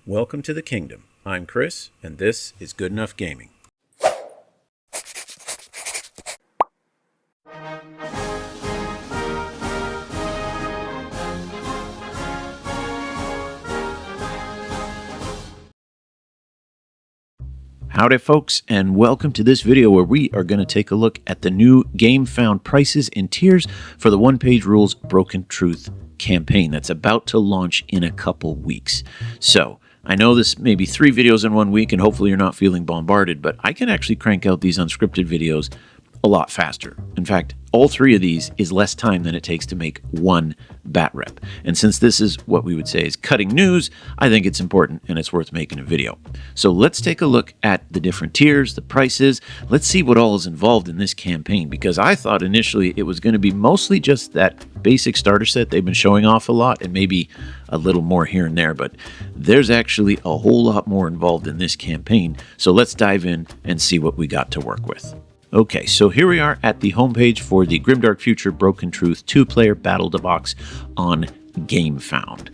Welcome to the kingdom. I'm Chris, and this is Good Enough Gaming. Howdy folks, and welcome to this video where we are going to take a look at the new Game Found prices and tiers for the One Page Rules Broken Truth campaign that's about to launch in a couple weeks. So, I know this may be 3 videos in 1 week and hopefully you're not feeling bombarded, but I can actually crank out these unscripted videos a lot faster. In fact, all 3 of these is less time than it takes to make 1 bat rep. And since this is what we would say is cutting news, I think it's important and it's worth making a video. So let's take a look at the different tiers, the prices. Let's see what all is involved in this campaign, because I thought initially it was going to be mostly just that basic starter set they've been showing off a lot and maybe a little more here and there, but there's actually a whole lot more involved in this campaign. So let's dive in and see what we got to work with. Okay, so here we are at the homepage for the Grimdark Future Broken Truth 2-player Battle Box on Game Found.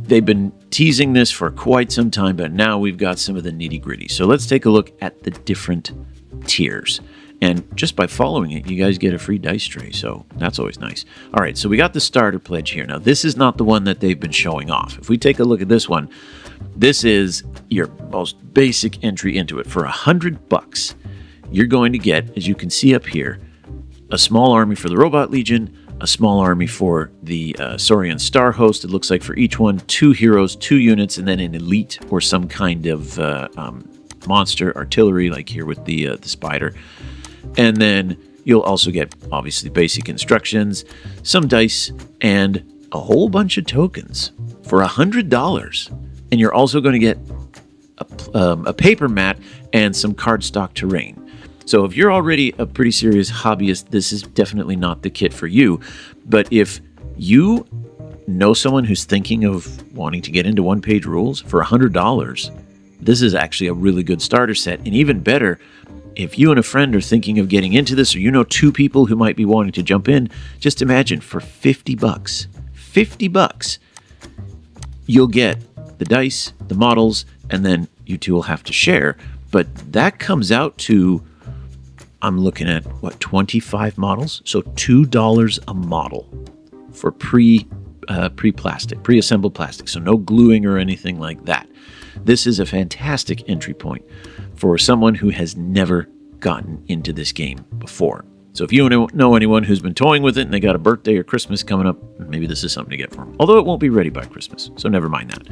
They've been teasing this for quite some time, but now we've got some of the nitty-gritty. So let's take a look at the different tiers. And just by following it, you guys get a free dice tray, so that's always nice. All right, so we got the starter pledge here. Now, this is not the one that they've been showing off. If we take a look at this one, this is your most basic entry into it. For $100, you're going to get, as you can see up here, a small army for the Robot Legion, a small army for the Saurian Star Host. It looks like for each one, 2 heroes, 2 units, and then an elite or some kind of monster artillery, like here with the spider. And then you'll also get, obviously, basic instructions, some dice, and a whole bunch of tokens for $100. And you're also going to get a paper mat and some cardstock terrain. So if you're already a pretty serious hobbyist, this is definitely not the kit for you. But if you know someone who's thinking of wanting to get into one-page rules for $100, this is actually a really good starter set. And even better, if you and a friend are thinking of getting into this, or you know 2 people who might be wanting to jump in, just imagine for $50, you'll get the dice, the models, and then you 2 will have to share. But that comes out to, I'm looking at, 25 models? So $2 a model for pre-assembled plastic. So no gluing or anything like that. This is a fantastic entry point for someone who has never gotten into this game before. So if you know anyone who's been toying with it and they got a birthday or Christmas coming up, maybe this is something to get for them. Although it won't be ready by Christmas, so never mind that.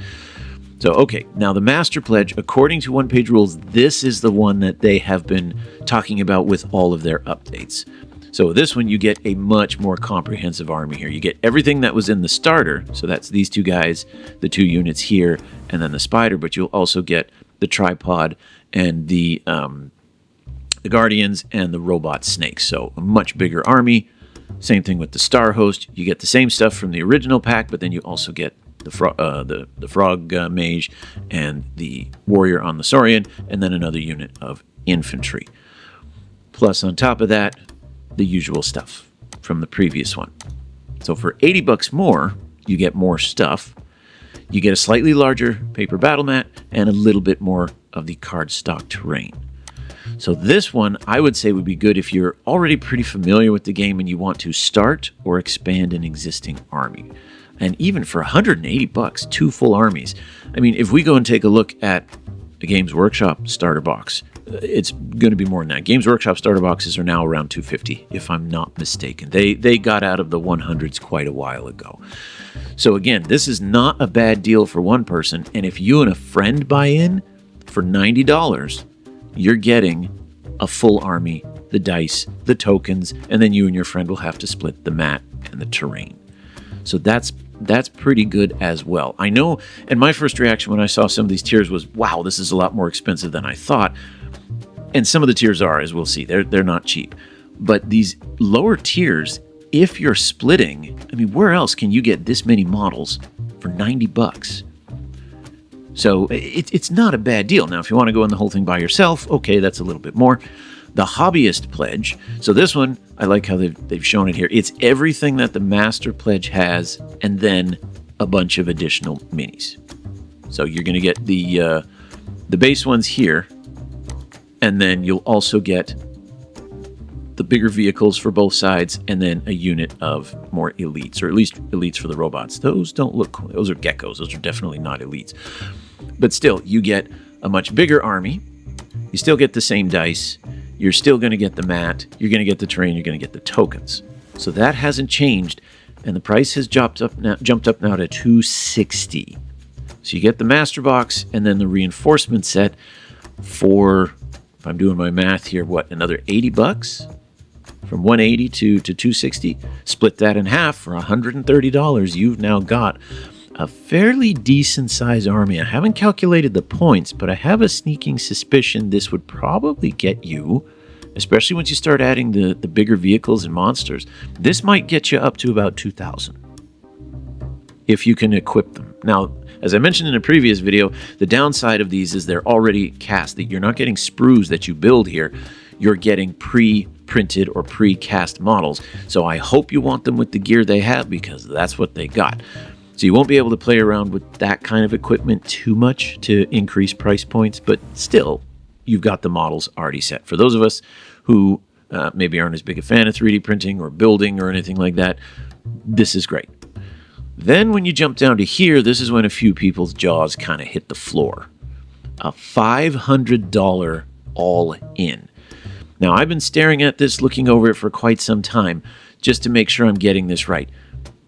So, okay, now the Master Pledge, according to One Page Rules, this is the one that they have been talking about with all of their updates. So this one, you get a much more comprehensive army here. You get everything that was in the starter, so that's these 2 guys, the 2 units here, and then the spider, but you'll also get the tripod and the guardians and the robot snakes. So a much bigger army. Same thing with the Star Host. You get the same stuff from the original pack, but then you also get the frog mage and the warrior on the Saurian, and then another unit of infantry. Plus, on top of that, the usual stuff from the previous one. So for $80 more, you get more stuff. You get a slightly larger paper battle mat and a little bit more of the cardstock terrain. So this one, I would say, would be good if you're already pretty familiar with the game and you want to start or expand an existing army. And even for $180, 2 full armies. I mean, if we go and take a look at the Games Workshop starter box, it's going to be more than that. Games Workshop starter boxes are now around $250, if I'm not mistaken. They got out of the 100s quite a while ago. So again, this is not a bad deal for one person. And if you and a friend buy in for $90, you're getting a full army, the dice, the tokens, and then you and your friend will have to split the mat and the terrain. So that's pretty good as well. I know, and my first reaction when I saw some of these tiers was, wow, this is a lot more expensive than I thought. And some of the tiers are, as we'll see, they're not cheap. But these lower tiers, if you're splitting, I mean, where else can you get this many models for $90? So it's not a bad deal. Now, if you want to go in the whole thing by yourself, okay, that's a little bit more. The Hobbyist Pledge. So this one, I like how they've shown it here. It's everything that the Master Pledge has, and then a bunch of additional minis. So you're going to get the base ones here, and then you'll also get the bigger vehicles for both sides, and then a unit of more elites, or at least elites for the robots. Those don't look cool. Those are geckos. Those are definitely not elites. But still, you get a much bigger army. You still get the same dice. You're still going to get the mat. You're going to get the terrain. You're going to get the tokens. So that hasn't changed, and the price has jumped up now to $260. So you get the master box and then the reinforcement set for, if I'm doing my math here, what, another $80? From $180 to $260. Split that in half for $130. You've now got a fairly decent sized army. I haven't calculated the points, but I have a sneaking suspicion this would probably get you, especially once you start adding the bigger vehicles and monsters, this might get you up to about 2,000 if you can equip them. Now, as I mentioned in a previous video, the downside of these is they're already cast. That you're not getting sprues that you build here. You're getting pre-printed or pre-cast models. So I hope you want them with the gear they have, because that's what they got. So you won't be able to play around with that kind of equipment too much to increase price points, but still, you've got the models already set. For those of us who maybe aren't as big a fan of 3D printing or building or anything like that, this is great. Then when you jump down to here, this is when a few people's jaws kind of hit the floor. A $500 all-in. Now, I've been staring at this, looking over it for quite some time, just to make sure I'm getting this right.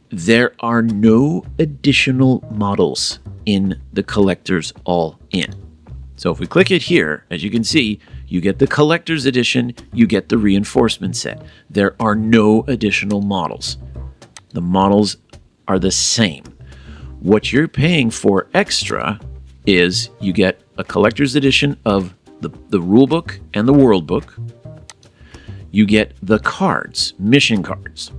There are no additional models in the collector's all-in. So if we click it here, as you can see, you get the collector's edition, you get the reinforcement set. There are no additional models. The models are the same. What you're paying for extra is you get a collector's edition of the rule book and the world book. You get the cards, mission cards.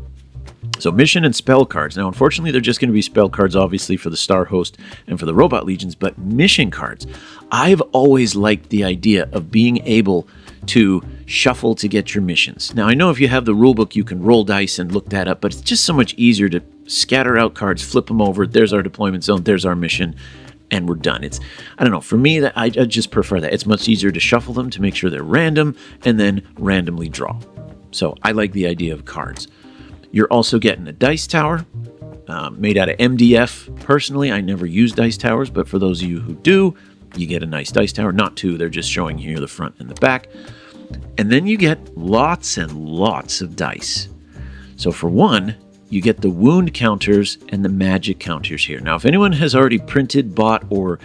So mission and spell cards. Now, unfortunately, they're just going to be spell cards, obviously, for the Star Host and for the Robot Legions, but mission cards. I've always liked the idea of being able to shuffle to get your missions. Now, I know if you have the rulebook, you can roll dice and look that up, but it's just so much easier to scatter out cards, flip them over. There's our deployment zone. There's our mission. And we're done. I don't know, for me, I just prefer that. It's much easier to shuffle them to make sure they're random and then randomly draw. So I like the idea of cards. You're also getting a dice tower made out of MDF. Personally, I never use dice towers, but for those of you who do, you get a nice dice tower. Not two, they're just showing here the front and the back. And then you get lots and lots of dice. So for one, you get the wound counters and the magic counters here. Now, if anyone has already printed, bought, or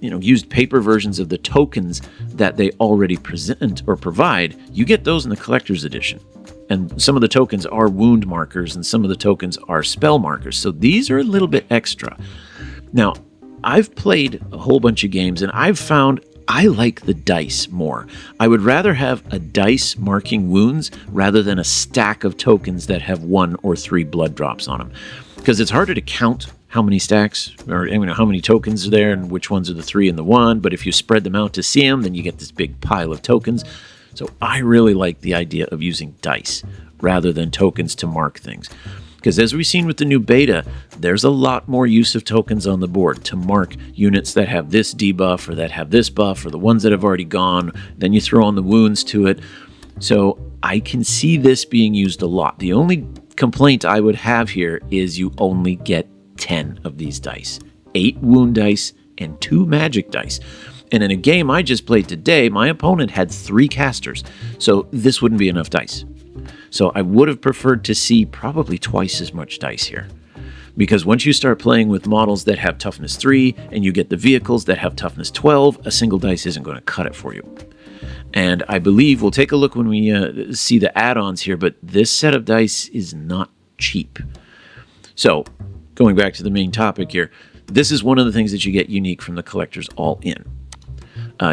used paper versions of the tokens that they already present or provide, you get those in the collector's edition. And some of the tokens are wound markers and some of the tokens are spell markers. So these are a little bit extra. Now, I've played a whole bunch of games and I've found I like the dice more. I would rather have a dice marking wounds rather than a stack of tokens that have 1 or 3 blood drops on them. Because it's harder to count how many stacks, or how many tokens are there and which ones are the 3 and the 1. But if you spread them out to see them, then you get this big pile of tokens. So I really like the idea of using dice rather than tokens to mark things. Because as we've seen with the new beta, there's a lot more use of tokens on the board to mark units that have this debuff or that have this buff or the ones that have already gone. Then you throw on the wounds to it. So I can see this being used a lot. The only complaint I would have here is you only get 10 of these dice. 8 wound dice and 2 magic dice. And in a game I just played today, my opponent had 3 casters. So this wouldn't be enough dice. So I would have preferred to see probably twice as much dice here. Because once you start playing with models that have toughness 3 and you get the vehicles that have toughness 12, a single dice isn't going to cut it for you. And I believe, we'll take a look when we see the add-ons here, but this set of dice is not cheap. So going back to the main topic here, this is one of the things that you get unique from the collector's all-in.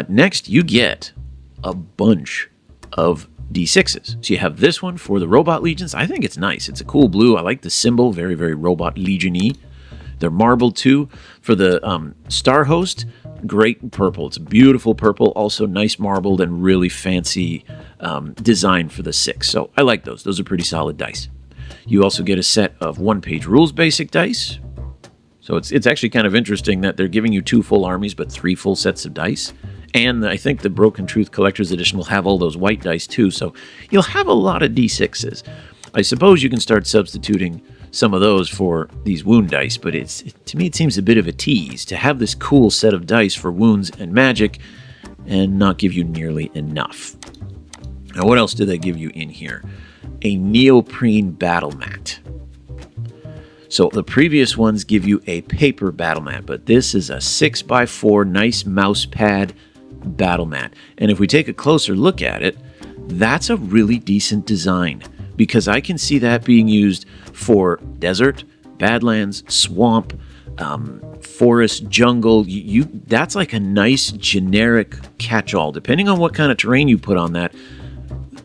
Next, you get a bunch of D6s. So you have this one for the Robot Legions. I think it's nice. It's a cool blue. I like the symbol. Very, very Robot Legion-y. They're marbled too. For the Star Host, great purple. It's a beautiful purple. Also nice marbled and really fancy design for the 6. So I like those. Those are pretty solid dice. You also get a set of 1-page rules basic dice. So So it's actually kind of interesting that they're giving you 2 full armies, but 3 full sets of dice. And I think the Broken Truth Collector's Edition will have all those white dice too, so you'll have a lot of D6s. I suppose you can start substituting some of those for these wound dice, but to me it seems a bit of a tease to have this cool set of dice for wounds and magic and not give you nearly enough. Now, what else do they give you in here? A neoprene battle mat. So the previous ones give you a paper battle mat, but this is a 6x4 nice mouse pad battle mat. And if we take a closer look at it, that's a really decent design, because I can see that being used for desert, badlands, swamp, forest, jungle. That's like a nice generic catch-all. Depending on what kind of terrain you put on that,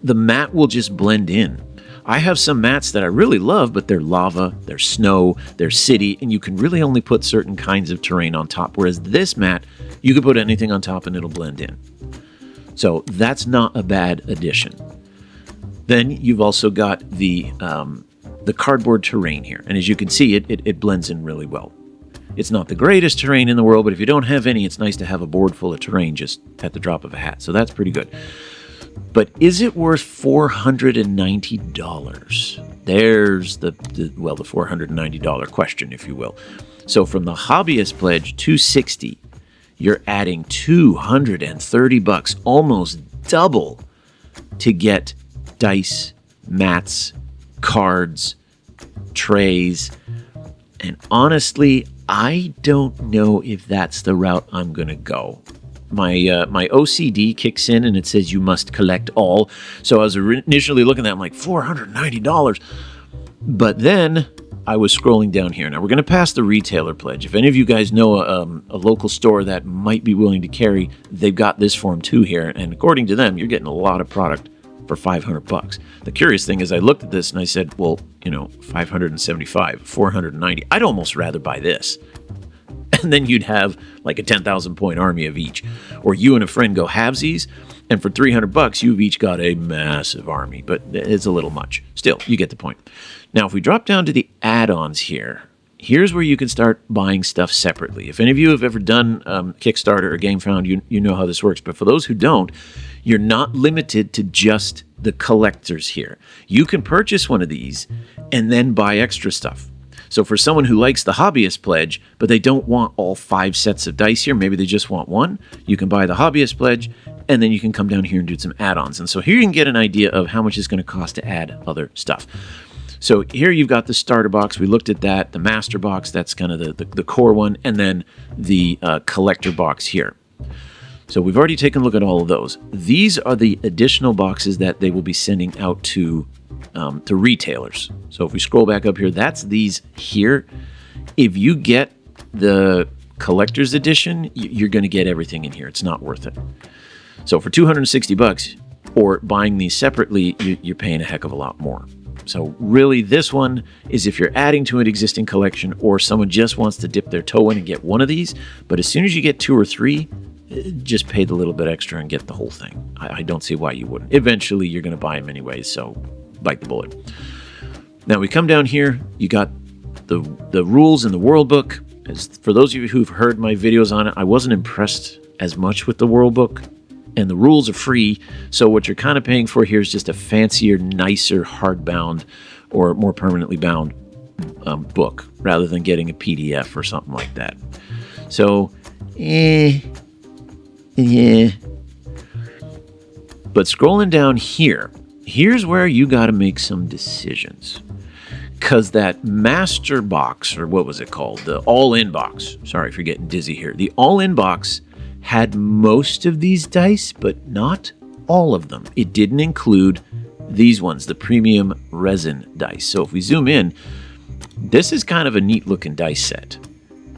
the mat will just blend in. I have some mats that I really love, but they're lava, they're snow, they're city, and you can really only put certain kinds of terrain on top. Whereas this mat, you can put anything on top and it'll blend in. So that's not a bad addition. Then you've also got the cardboard terrain here. And as you can see, it blends in really well. It's not the greatest terrain in the world, but if you don't have any, it's nice to have a board full of terrain just at the drop of a hat. So that's pretty good. But is it worth $490? There's the $490 question, if you will. So from the Hobbyist pledge, $260, you're adding $230, almost double, to get dice, mats, cards, trays. And honestly, I don't know if that's the route I'm going to go. My OCD kicks in and it says you must collect all. So I was initially looking at that, I'm like, $490. But then I was scrolling down here. Now we're going to pass the retailer pledge. If any of you guys know a local store that might be willing to carry, they've got this form too here. And according to them, you're getting a lot of product for $500. The curious thing is I looked at this and I said, well, $575, $490. I'd almost rather buy this. And then you'd have like a 10,000 point army of each. Or you and a friend go halvesies, and for $300, you've each got a massive army. But it's a little much. Still, you get the point. Now, if we drop down to the add-ons here, here's where you can start buying stuff separately. If any of you have ever done Kickstarter or GameFound, you know how this works. But for those who don't, you're not limited to just the collectors here. You can purchase one of these and then buy extra stuff. So for someone who likes the Hobbyist pledge, but they don't want all 5 sets of dice here, maybe they just want one, you can buy the Hobbyist pledge, and then you can come down here and do some add-ons. And so here you can get an idea of how much it's going to cost to add other stuff. So here you've got the starter box. We looked at that. The master box, that's kind of the core one, and then the collector box here. So we've already taken a look at all of those. These are the additional boxes that they will be sending out to retailers. So if we scroll back up here, that's these here. If you get the collector's edition, you're going to get everything in here. It's not worth it. So for $260 or buying these separately, you're paying a heck of a lot more. So really, this one is if you're adding to an existing collection or someone just wants to dip their toe in and get one of these. But as soon as you get 2 or 3, just pay the little bit extra and get the whole thing. I don't see why you wouldn't. Eventually, you're going to buy them anyways, so bite the bullet. Now we come down here. You got the rules in the world book. For those of you who've heard my videos on it, I wasn't impressed as much with the world book. And the rules are free, so what you're kind of paying for here is just a fancier, nicer, hardbound or more permanently bound book, rather than getting a PDF or something like that. So, But scrolling down here, here's where you got to make some decisions. Because that master box, or what was it called? The all-in box. Sorry for getting dizzy here. The all-in box had most of these dice, but not all of them. It didn't include these ones, the premium resin dice. So if we zoom in, this is kind of a neat looking dice set.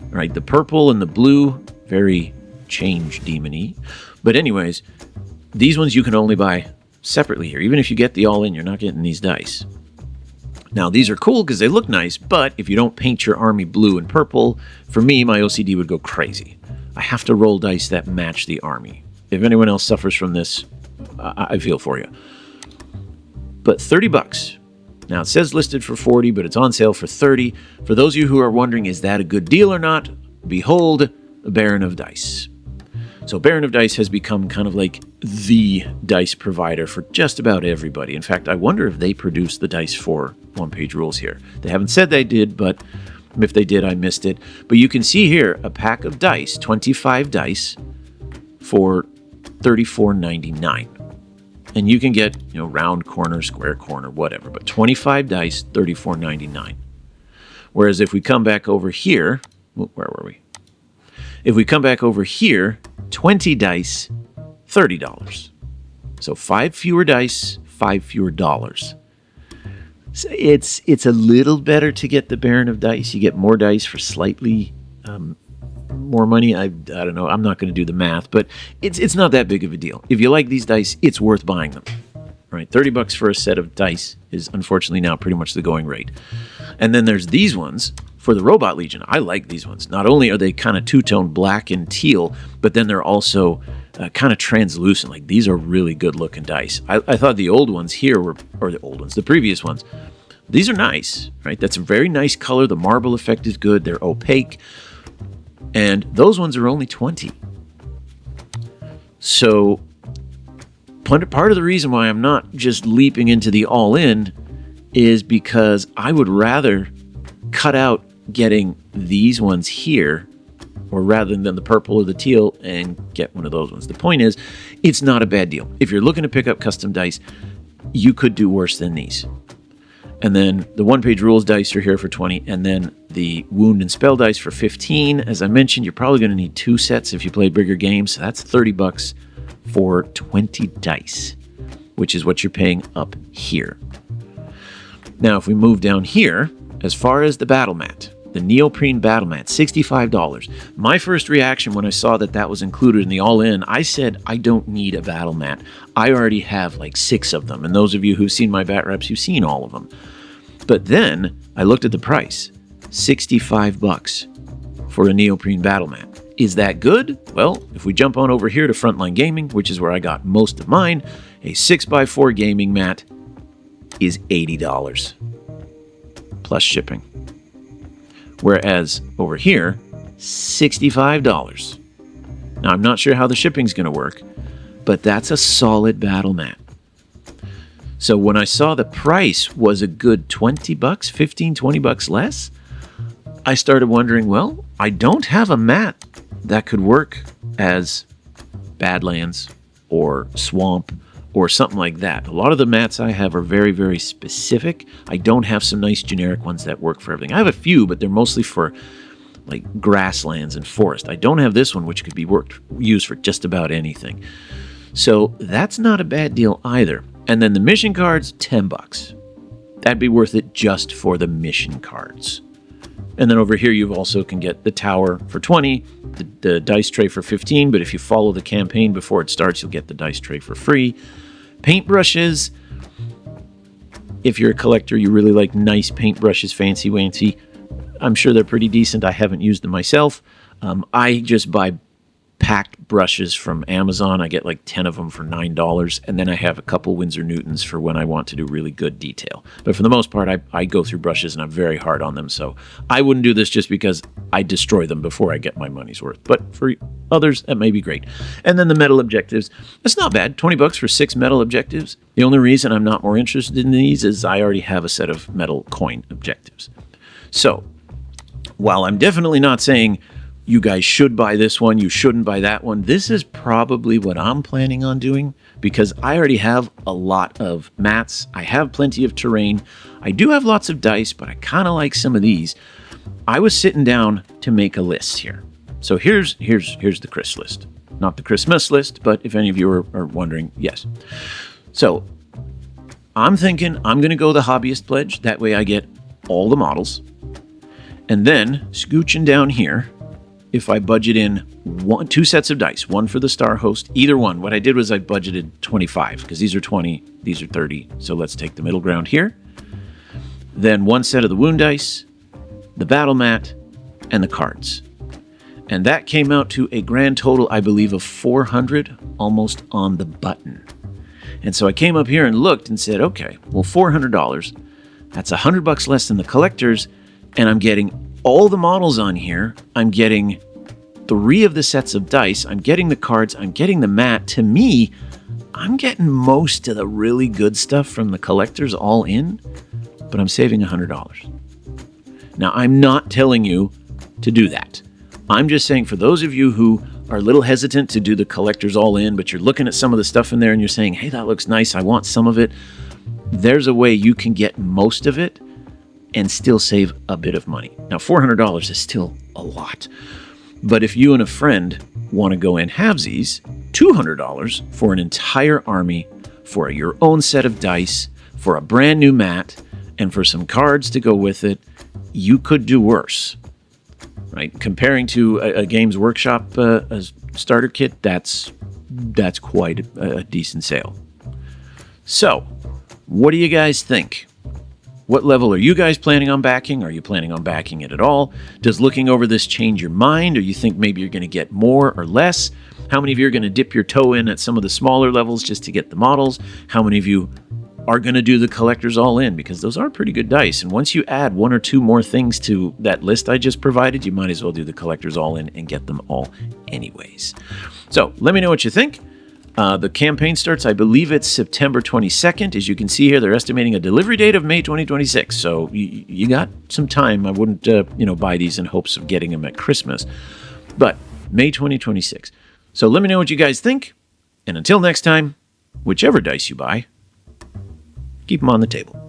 Right, the purple and the blue, very change demon-y. But anyways, these ones you can only buy separately here. Even if you get the all-in, you're not getting these dice. Now, these are cool because they look nice, but if you don't paint your army blue and purple, for me, my OCD would go crazy. I have to roll dice that match the army. If anyone else suffers from this, I feel for you. But $30 Now, it says listed for 40, but it's on sale for 30. For those of you who are wondering, is that a good deal or not? Behold, Baron of Dice. So Baron of Dice has become kind of like the dice provider for just about everybody. In fact, I wonder if they produce the dice for One Page Rules here. They haven't said they did, but if they did, I missed it. But you can see here a pack of dice, 25 dice, for $34.99. And you can get, round corner, square corner, whatever. But 25 dice, $34.99. Whereas if we come back over here, where were we? If we come back over here, 20 dice, $30. So 5 fewer dice, 5 fewer dollars. So it's a little better to get the Baron of Dice. You get more dice for slightly more money. I don't know. I'm not going to do the math, but it's not that big of a deal. If you like these dice, it's worth buying them. Right? $30 for a set of dice is unfortunately now pretty much the going rate. And then there's these ones for the Robot Legion. I like these ones. Not only are they kind of two-tone black and teal, but then they're also kind of translucent. Like, these are really good-looking dice. I thought the old ones here were, or the old ones, the previous ones, these are nice, right? That's a very nice color. The marble effect is good. They're opaque. And those ones are only 20. So part of the reason why I'm not just leaping into the all-in is because I would rather cut out getting these ones here, or rather than the purple or the teal, and get one of those ones. The point is, it's not a bad deal. If you're looking to pick up custom dice, you could do worse than these. And then the One Page Rules dice are here for 20, and then the Wound and Spell dice for 15. As I mentioned, you're probably going to need 2 sets if you play bigger games. So that's $30 for 20 dice, which is what you're paying up here. Now, if we move down here, as far as the battle mat, the neoprene battle mat, $65. My first reaction when I saw that was included in the all-in, I said, I don't need a battle mat. I already have like 6 of them. And those of you who've seen my bat reps, you've seen all of them. But then I looked at the price, $65 for a neoprene battle mat. Is that good? Well, if we jump on over here to Frontline Gaming, which is where I got most of mine, a 6x4 gaming mat is $80 plus shipping. Whereas over here, $65. Now, I'm not sure how the shipping's going to work, but that's a solid battle mat. So when I saw the price was a good $20, $15, $20 less, I started wondering, well, I don't have a mat that could work as Badlands or Swamp or something like that. A lot of the mats I have are very, very specific. I don't have some nice generic ones that work for everything. I have a few, but they're mostly for like grasslands and forest. I don't have this one, which could be used for just about anything. So that's not a bad deal either. And then the mission cards, $10. That'd be worth it just for the mission cards. And then over here, you also can get the tower for 20, the dice tray for 15, but if you follow the campaign before it starts, you'll get the dice tray for free. Paintbrushes, if you're a collector, you really like nice paintbrushes, fancy-wancy. I'm sure they're pretty decent. I haven't used them myself. I just buy packed brushes from Amazon. I get like 10 of them for $9, and then I have a couple Winsor Newtons for when I want to do really good detail. But for the most part, I go through brushes and I'm very hard on them, so I wouldn't do this just because I destroy them before I get my money's worth. But for others, that may be great. And then the metal objectives. That's not bad. $20 for 6 metal objectives. The only reason I'm not more interested in these is I already have a set of metal coin objectives. So, while I'm definitely not saying you guys should buy this one, you shouldn't buy that one, this is probably what I'm planning on doing because I already have a lot of mats. I have plenty of terrain. I do have lots of dice, but I kind of like some of these. I was sitting down to make a list here. So here's the Chris list. Not the Christmas list, but if any of you are wondering, yes. So I'm thinking I'm going to go the Hobbyist pledge. That way I get all the models. And then scooching down here, if I budget in 2 sets of dice, one for the Star Host, either one. What I did was I budgeted 25 because these are 20, these are 30. So let's take the middle ground here. Then 1 set of the Wound dice, the Battle Mat, and the cards. And that came out to a grand total, I believe, of $400, almost on the button. And so I came up here and looked and said, okay, well, $400. That's $100 less than the collectors, and I'm getting all the models on here. I'm getting 3 of the sets of dice. I'm getting the cards. I'm getting the mat. To me, I'm getting most of the really good stuff from the collectors all in, but I'm saving $100. Now, I'm not telling you to do that. I'm just saying for those of you who are a little hesitant to do the collectors all in, but you're looking at some of the stuff in there and you're saying, hey, that looks nice, I want some of it. There's a way you can get most of it and still save a bit of money. Now, $400 is still a lot. But if you and a friend want to go in halvesies, $200 for an entire army, for your own set of dice, for a brand new mat, and for some cards to go with it, you could do worse. Right? Comparing to a Games Workshop a starter kit, that's quite a decent sale. So, what do you guys think? What level are you guys planning on backing? Are you planning on backing it at all? Does looking over this change your mind, or you think maybe you're going to get more or less? How many of you are going to dip your toe in at some of the smaller levels just to get the models? How many of you are going to do the collectors all in? Because those are pretty good dice. And once you add 1 or 2 more things to that list I just provided, you might as well do the collectors all in and get them all anyways. So let me know what you think. The campaign starts, I believe it's September 22nd. As you can see here, they're estimating a delivery date of May 2026. So you got some time. I wouldn't buy these in hopes of getting them at Christmas. But May 2026. So let me know what you guys think. And until next time, whichever dice you buy, keep them on the table.